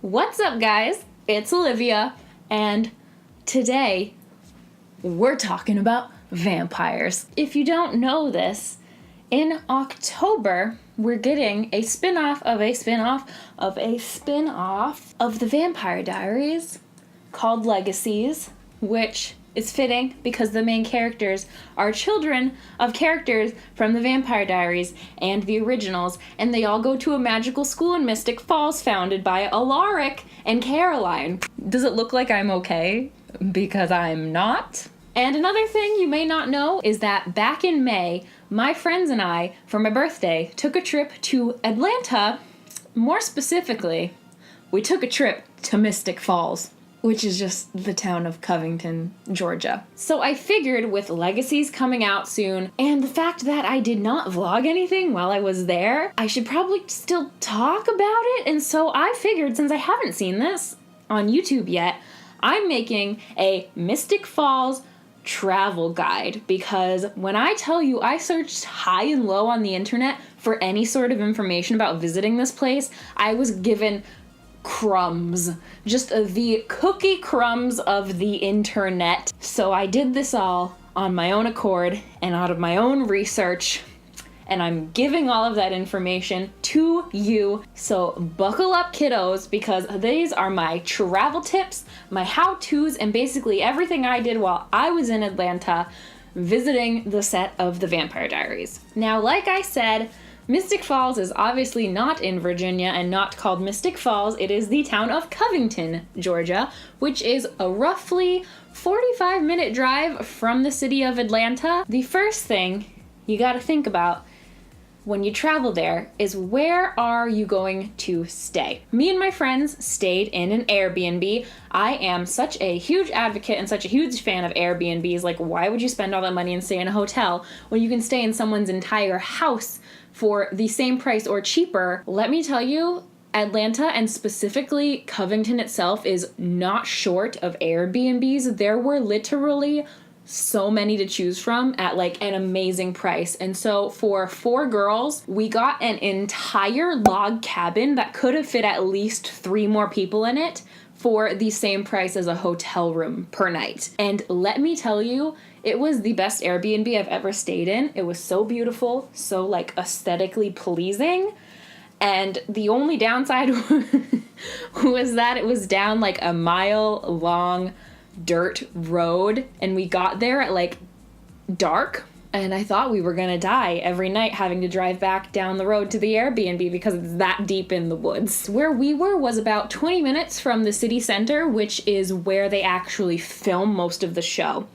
What's up, guys? It's Olivia, and today we're talking about vampires. If you don't know this, in October we're getting a spin-off of a spin-off of a spin-off of the Vampire Diaries called Legacies, which is fitting because the main characters are children of characters from the Vampire Diaries and the originals, and they all go to a magical school in Mystic Falls founded by Alaric and Caroline. Does it look like I'm okay? Because I'm not. And another thing you may not know is that back in May, my friends and I, for my birthday, took a trip to Atlanta. More specifically, we took a trip to Mystic Falls, which is just the town of Covington, Georgia. So I figured with Legacies coming out soon, and the fact that I did not vlog anything while I was there, I should probably still talk about it. And so I figured, since I haven't seen this on YouTube yet, I'm making a Mystic Falls travel guide, because when I tell you I searched high and low on the internet for any sort of information about visiting this place, I was given crumbs, just the cookie crumbs of the internet. So I did this all on my own accord and out of my own research, and I'm giving all of that information to you. So buckle up, kiddos, because these are my travel tips, my how-tos, and basically everything I did while I was in Atlanta visiting the set of the Vampire Diaries. Now, like I said, Mystic Falls is obviously not in Virginia and not called Mystic Falls. It is the town of Covington, Georgia, which is a roughly 45-minute drive from the city of Atlanta. The first thing you gotta think about when you travel there is, where are you going to stay? Me and my friends stayed in an Airbnb. I am such a huge advocate and such a huge fan of Airbnbs. Like, why would you spend all that money and stay in a hotel when you can stay in someone's entire house for the same price or cheaper? Let me tell you, Atlanta, and specifically Covington itself, is not short of Airbnbs. There were literally so many to choose from at like an amazing price. And so for 4 girls, we got an entire log cabin that could have fit at least 3 more people in it for the same price as a hotel room per night. And let me tell you, it was the best Airbnb I've ever stayed in. It was so beautiful, so like aesthetically pleasing. And the only downside was that it was down like a mile-long dirt road, and we got there at like dark, and I thought we were gonna die every night having to drive back down the road to the Airbnb because it's that deep in the woods. Where we were was about 20 minutes from the city center, which is where they actually film most of the show.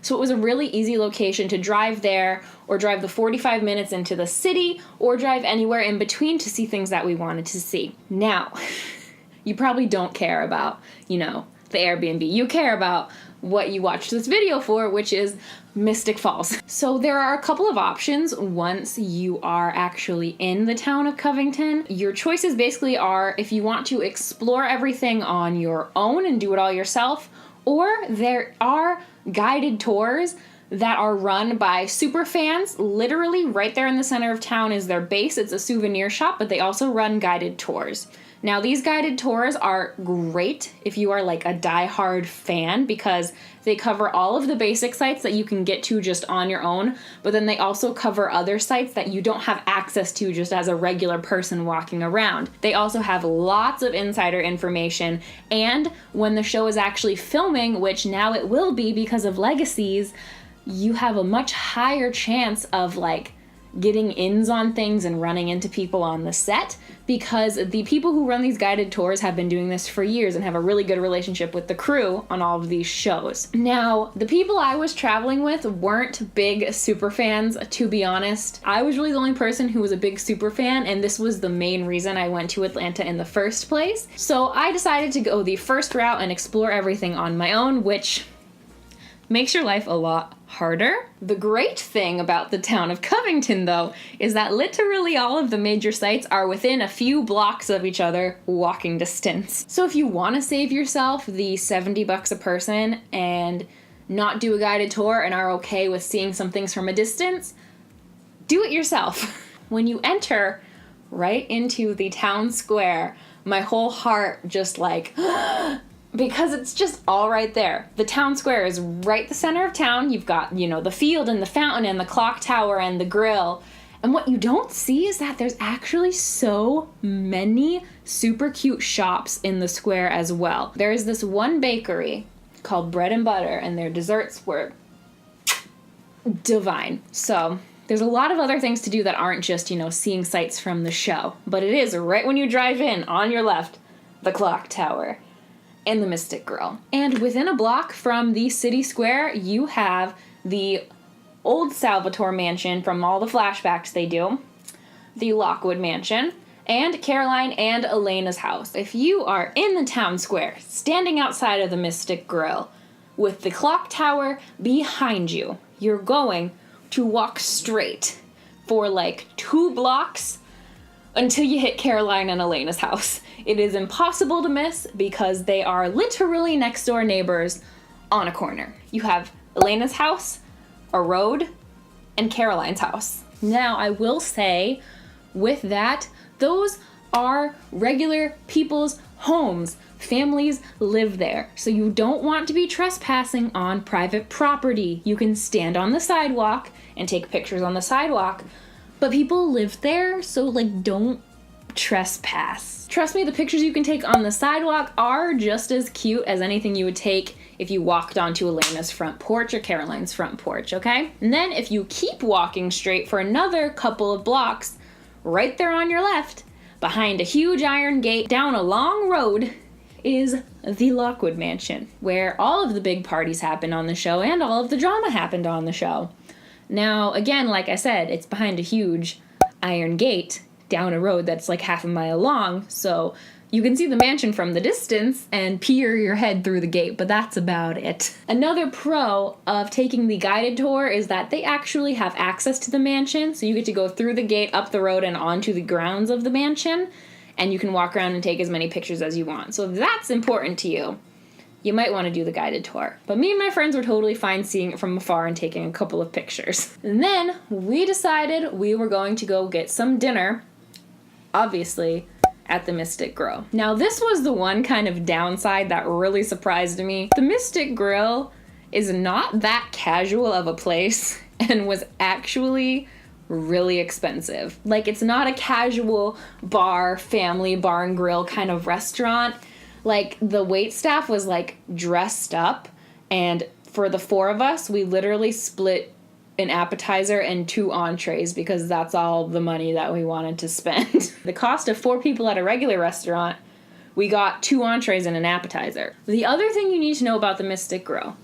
So it was a really easy location to drive there, or drive the 45 minutes into the city, or drive anywhere in between to see things that we wanted to see. Now, you probably don't care about, the Airbnb. You care about what you watched this video for, which is Mystic Falls. So there are a couple of options once you are actually in the town of Covington. Your choices basically are if you want to explore everything on your own and do it all yourself, or there are guided tours that are run by super fans. Literally right there in the center of town is their base. It's a souvenir shop, but they also run guided tours. Now, these guided tours are great if you are like a diehard fan, because they cover all of the basic sites that you can get to just on your own, but then they also cover other sites that you don't have access to just as a regular person walking around. They also have lots of insider information, and when the show is actually filming, which now it will be because of Legacies, you have a much higher chance of like getting ins on things and running into people on the set, because the people who run these guided tours have been doing this for years and have a really good relationship with the crew on all of these shows. Now, the people I was traveling with weren't big super fans, to be honest. I was really the only person who was a big super fan, and this was the main reason I went to Atlanta in the first place. So I decided to go the first route and explore everything on my own, which makes your life a lot harder. The great thing about the town of Covington, though, is that literally all of the major sites are within a few blocks of each other, walking distance. So if you want to save yourself the $70 a person and not do a guided tour and are okay with seeing some things from a distance, do it yourself. When you enter right into the town square, my whole heart just like, because it's just all right there. The town square is right the center of town. You've got, you know, the field and the fountain and the clock tower and the grill. And what you don't see is that there's actually so many super cute shops in the square as well. There is this one bakery called Bread and Butter, and their desserts were divine. So there's a lot of other things to do that aren't just, you know, seeing sights from the show. But it is right when you drive in, on your left, the clock tower and the Mystic Grill. And within a block from the city square, you have the old Salvatore Mansion from all the flashbacks they do, the Lockwood Mansion, and Caroline and Elena's house. If you are in the town square, standing outside of the Mystic Grill, with the clock tower behind you, you're going to walk straight for like 2 blocks until you hit Caroline and Elena's house. It is impossible to miss because they are literally next door neighbors on a corner. You have Elena's house, a road, and Caroline's house. Now, I will say, with that, those are regular people's homes. Families live there, so you don't want to be trespassing on private property. You can stand on the sidewalk and take pictures on the sidewalk, but people live there, so like, don't trespass. Trust me, the pictures you can take on the sidewalk are just as cute as anything you would take if you walked onto Elena's front porch or Caroline's front porch, okay? And then if you keep walking straight for another couple of blocks, right there on your left, behind a huge iron gate down a long road, is the Lockwood Mansion, where all of the big parties happened on the show and all of the drama happened on the show. Now, again, like I said, it's behind a huge iron gate down a road that's like half a mile long, so you can see the mansion from the distance and peer your head through the gate, but that's about it. Another pro of taking the guided tour is that they actually have access to the mansion, so you get to go through the gate, up the road, and onto the grounds of the mansion, and you can walk around and take as many pictures as you want. So if that's important to you, you might want to do the guided tour. But me and my friends were totally fine seeing it from afar and taking a couple of pictures. And then we decided we were going to go get some dinner, obviously, at the Mystic Grill. Now, this was the one kind of downside that really surprised me. The Mystic Grill is not that casual of a place and was actually really expensive. Like, it's not a casual bar, family bar and grill kind of restaurant. Like, the waitstaff was like dressed up, and for the 4 of us, we literally split an appetizer and 2 entrees because that's all the money that we wanted to spend. The cost of 4 people at a regular restaurant, we got 2 entrees and an appetizer. The other thing you need to know about the Mystic Grill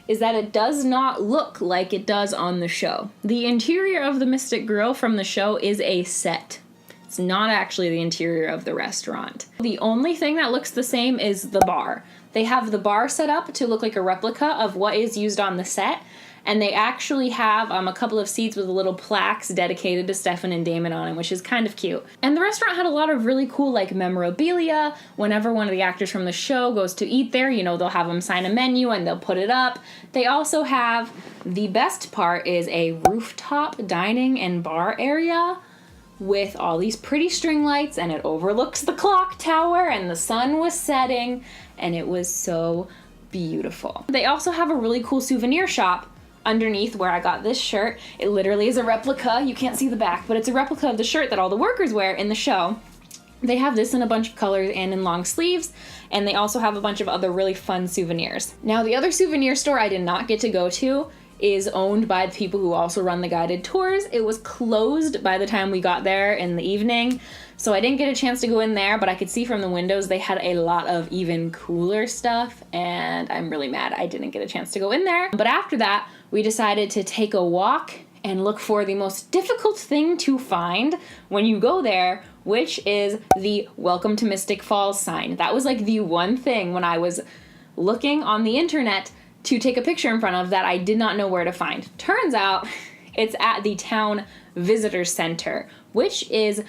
is that it does not look like it does on the show. The interior of the Mystic Grill from the show is a set. It's not actually the interior of the restaurant. The only thing that looks the same is the bar. They have the bar set up to look like a replica of what is used on the set, and they actually have a couple of seats with little plaques dedicated to Stefan and Damon on them, which is kind of cute. And the restaurant had a lot of really cool, like, memorabilia. Whenever one of the actors from the show goes to eat there, you know, they'll have them sign a menu and they'll put it up. They also have, the best part is a rooftop dining and bar area with all these pretty string lights, and it overlooks the clock tower, and the sun was setting, and it was so beautiful. They also have a really cool souvenir shop underneath where I got this shirt. It literally is a replica. You can't see the back, but it's a replica of the shirt that all the workers wear in the show. They have this in a bunch of colors and in long sleeves, and they also have a bunch of other really fun souvenirs. Now, the other souvenir store I did not get to go to is owned by the people who also run the guided tours. It was closed by the time we got there in the evening, so I didn't get a chance to go in there, but I could see from the windows they had a lot of even cooler stuff, and I'm really mad I didn't get a chance to go in there. But after that, we decided to take a walk and look for the most difficult thing to find when you go there, which is the Welcome to Mystic Falls sign. That was like the one thing when I was looking on the internet to take a picture in front of that I did not know where to find. Turns out it's at the town visitor center, which is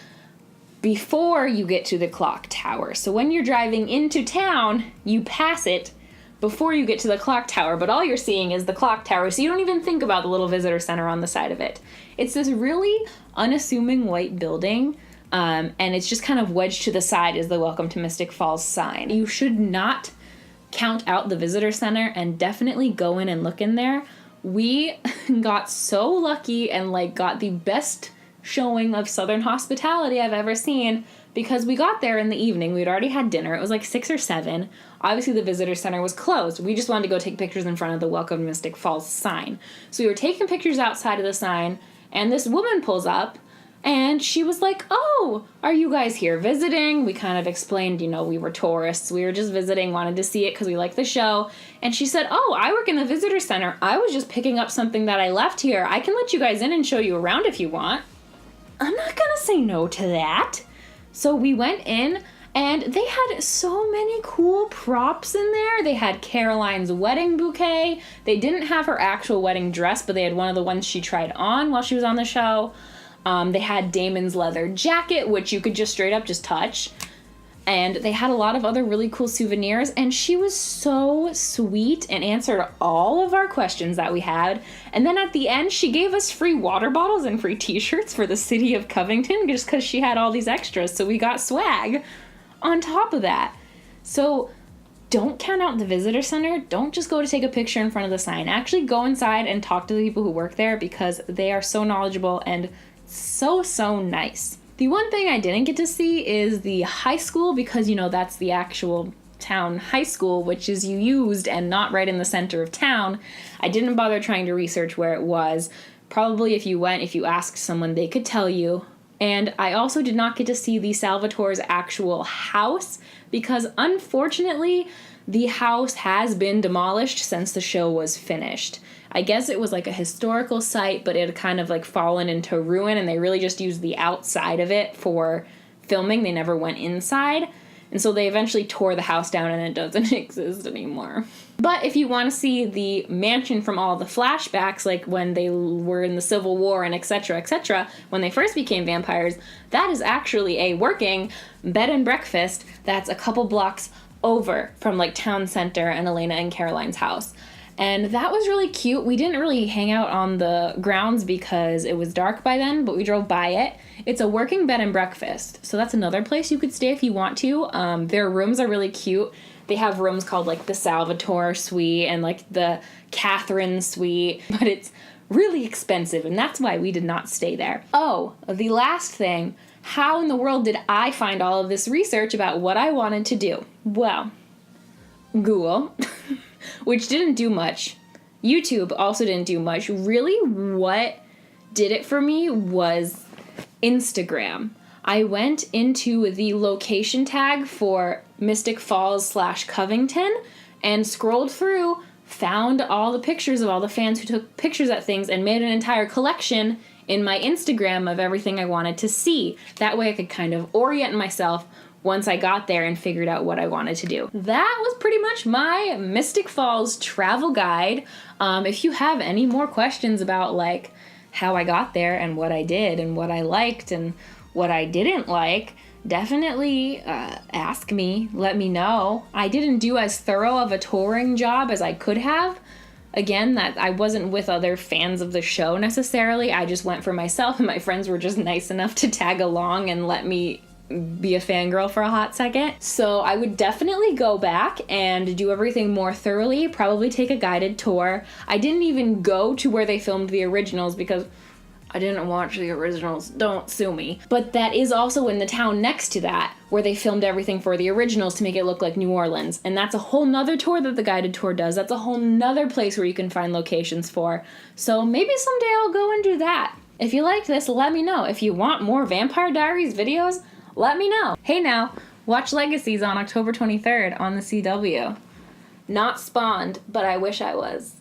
before you get to the clock tower. So when you're driving into town, you pass it before you get to the clock tower, but all you're seeing is the clock tower, so you don't even think about the little visitor center on the side of it. It's this really unassuming white building, And it's just kind of wedged to the side is the Welcome to Mystic Falls sign. You should not count out the visitor center and definitely go in and look in there. We got so lucky and like got the best showing of Southern hospitality I've ever seen, because we got there in the evening. We'd already had dinner. It was like 6 or 7. Obviously the visitor center was closed. We just wanted to go take pictures in front of the Welcome to Mystic Falls sign. So we were taking pictures outside of the sign, and this woman pulls up, and she was like, "Oh, are you guys here visiting?" We kind of explained, we were tourists. We were just visiting, wanted to see it because we liked the show. And she said, "Oh, I work in the visitor center. I was just picking up something that I left here. I can let you guys in and show you around if you want." I'm not gonna say no to that. So we went in, and they had so many cool props in there. They had Caroline's wedding bouquet. They didn't have her actual wedding dress, but they had one of the ones she tried on while she was on the show. They had Damon's leather jacket, which you could just straight up just touch. And they had a lot of other really cool souvenirs, and she was so sweet and answered all of our questions that we had. And then at the end, she gave us free water bottles and free t-shirts for the city of Covington just because she had all these extras, so we got swag on top of that. So don't count out the visitor center. Don't just go to take a picture in front of the sign. Actually go inside and talk to the people who work there, because they are so knowledgeable and so nice. The one thing I didn't get to see is the high school, because, that's the actual town high school, which is used and not right in the center of town. I didn't bother trying to research where it was. Probably if you asked someone, they could tell you. And I also did not get to see the Salvatore's actual house, because unfortunately, the house has been demolished since the show was finished. I guess it was like a historical site, but it had kind of like fallen into ruin, and they really just used the outside of it for filming. They never went inside. And so they eventually tore the house down, and it doesn't exist anymore. But if you want to see the mansion from all the flashbacks, like when they were in the Civil War and etc., when they first became vampires, that is actually a working bed and breakfast that's a couple blocks over from like town center and Elena and Caroline's house. And that was really cute. We didn't really hang out on the grounds because it was dark by then, but we drove by it. It's a working bed and breakfast, so that's another place you could stay if you want to. Their rooms are really cute. They have rooms called like the Salvatore Suite and like the Catherine Suite, but it's really expensive, and that's why we did not stay there. Oh, the last thing. How in the world did I find all of this research about what I wanted to do? Well, Google, which didn't do much. YouTube also didn't do much. Really, what did it for me was Instagram. I went into the location tag for Mystic Falls / Covington and scrolled through, found all the pictures of all the fans who took pictures at things, and made an entire collection in my Instagram of everything I wanted to see. That way I could kind of orient myself once I got there and figured out what I wanted to do. That was pretty much my Mystic Falls travel guide. If you have any more questions about like how I got there and what I did and what I liked and what I didn't like, definitely ask me, let me know. I didn't do as thorough of a touring job as I could have. Again, that I wasn't with other fans of the show necessarily. I just went for myself, and my friends were just nice enough to tag along and let me be a fangirl for a hot second. So I would definitely go back and do everything more thoroughly, probably take a guided tour. I didn't even go to where they filmed the originals because I didn't watch the originals. Don't sue me. But that is also in the town next to that, where they filmed everything for the originals to make it look like New Orleans. And that's a whole nother tour that the guided tour does. That's a whole nother place where you can find locations for. So maybe someday I'll go and do that. If you liked this, let me know. If you want more Vampire Diaries videos, let me know. Hey now, watch Legacies on October 23rd on the CW. Not spawned, but I wish I was.